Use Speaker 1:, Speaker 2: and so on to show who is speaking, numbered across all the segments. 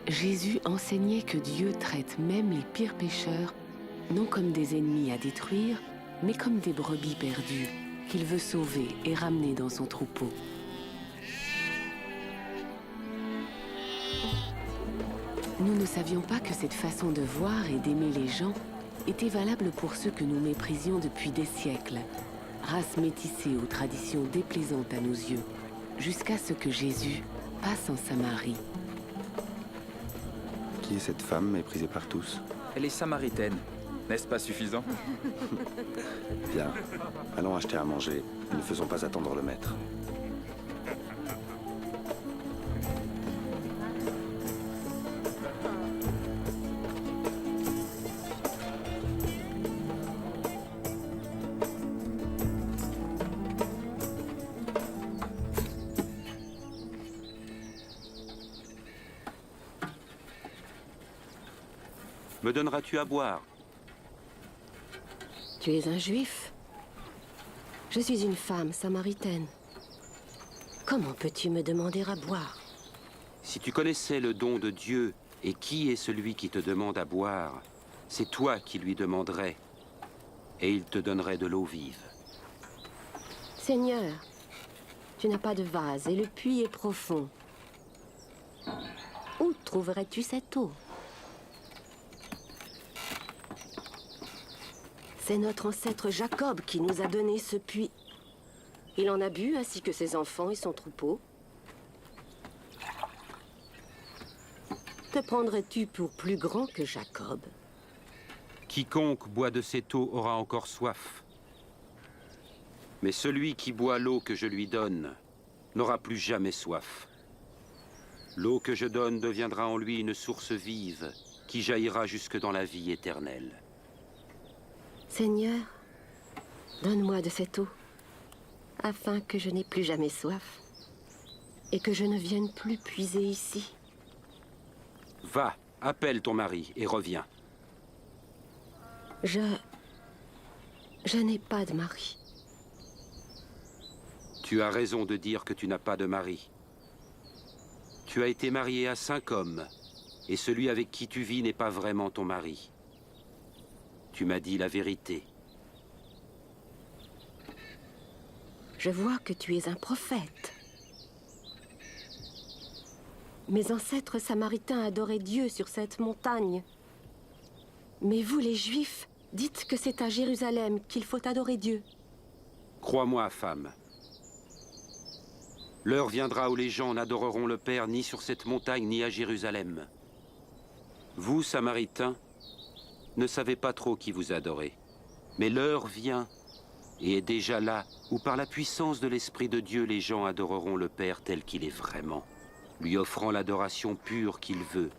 Speaker 1: Jésus enseignait que Dieu traite même les pires pécheurs, non comme des ennemis à détruire, mais comme des brebis perdues, qu'il veut sauver et ramener dans son troupeau. Nous ne savions pas que cette façon de voir et d'aimer les gens était valable pour ceux que nous méprisions depuis des siècles, race métissée aux traditions déplaisantes à nos yeux, jusqu'à ce que Jésus passe en Samarie.
Speaker 2: Qui est cette femme méprisée par tous?
Speaker 3: Elle est samaritaine. N'est-ce pas suffisant?
Speaker 2: Bien, allons acheter à manger. Ne faisons pas attendre le maître.
Speaker 4: Me donneras-tu à boire?
Speaker 5: Tu es un juif? Je suis une femme samaritaine. Comment peux-tu me demander à boire?
Speaker 4: Si tu connaissais le don de Dieu et qui est celui qui te demande à boire, c'est toi qui lui demanderais, et il te donnerait de l'eau vive.
Speaker 5: Seigneur, tu n'as pas de vase et le puits est profond. Où trouverais-tu cette eau? C'est notre ancêtre Jacob qui nous a donné ce puits. Il en a bu, ainsi que ses enfants et son troupeau. Te prendrais-tu pour plus grand que Jacob?
Speaker 4: Quiconque boit de cette eau aura encore soif. Mais celui qui boit l'eau que je lui donne n'aura plus jamais soif. L'eau que je donne deviendra en lui une source vive qui jaillira jusque dans la vie éternelle.
Speaker 5: Seigneur, donne-moi de cette eau, afin que je n'ai plus jamais soif, et que je ne vienne plus puiser ici.
Speaker 4: Va, appelle ton mari et reviens.
Speaker 5: Je n'ai pas de mari.
Speaker 4: Tu as raison de dire que tu n'as pas de mari. Tu as été marié à 5 hommes, et celui avec qui tu vis n'est pas vraiment ton mari. Tu m'as dit la vérité.
Speaker 5: Je vois que tu es un prophète. Mes ancêtres samaritains adoraient Dieu sur cette montagne. Mais vous, les Juifs, dites que c'est à Jérusalem qu'il faut adorer Dieu.
Speaker 4: Crois-moi, femme. L'heure viendra où les gens n'adoreront le Père ni sur cette montagne ni à Jérusalem. Vous, Samaritains, ne savez pas trop qui vous adorez. Mais l'heure vient, et est déjà là, où par la puissance de l'Esprit de Dieu, les gens adoreront le Père tel qu'il est vraiment, lui offrant l'adoration pure qu'il veut.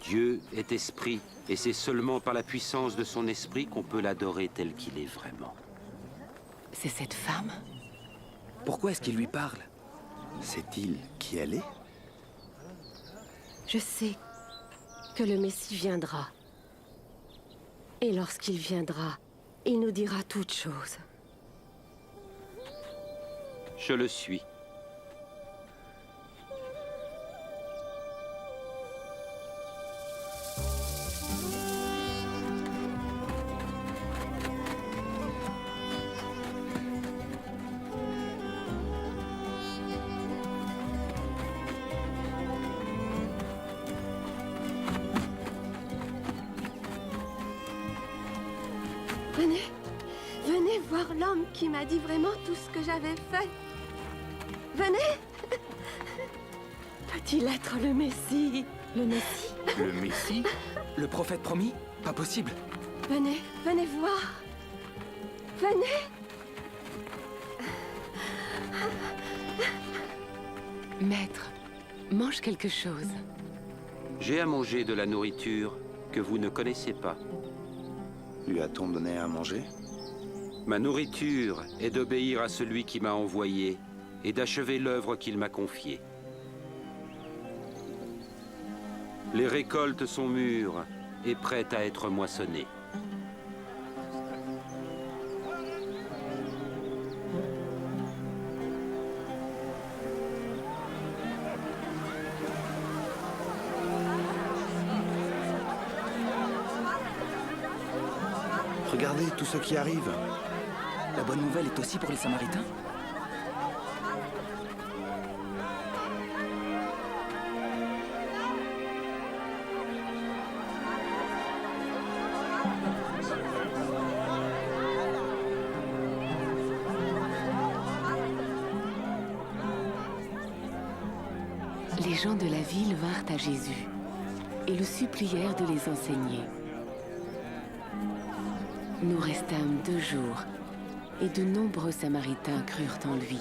Speaker 4: Dieu est esprit, et c'est seulement par la puissance de son esprit qu'on peut l'adorer tel qu'il est vraiment.
Speaker 1: C'est cette femme?
Speaker 3: Pourquoi est-ce qu'il lui parle?
Speaker 2: Sait-il qui elle est?
Speaker 5: Je sais que le Messie viendra. Et lorsqu'il viendra, il nous dira toutes choses.
Speaker 4: Je le suis.
Speaker 5: Venez voir l'homme qui m'a dit vraiment tout ce que j'avais fait. Venez! Peut-il être le Messie? Le Messie?
Speaker 3: Le Messie? Le prophète promis? Pas possible.
Speaker 5: Venez voir. Venez!
Speaker 1: Maître, mange quelque chose.
Speaker 4: J'ai à manger de la nourriture que vous ne connaissez pas.
Speaker 2: Lui a-t-on donné à manger?
Speaker 4: Ma nourriture est d'obéir à celui qui m'a envoyé et d'achever l'œuvre qu'il m'a confiée. Les récoltes sont mûres et prêtes à être moissonnées.
Speaker 2: Regardez tout ce qui arrive.
Speaker 3: La bonne nouvelle est aussi pour les Samaritains?
Speaker 1: Les gens de la ville vinrent à Jésus et le supplièrent de les enseigner. Nous restâmes 2 jours et de nombreux Samaritains crurent en lui.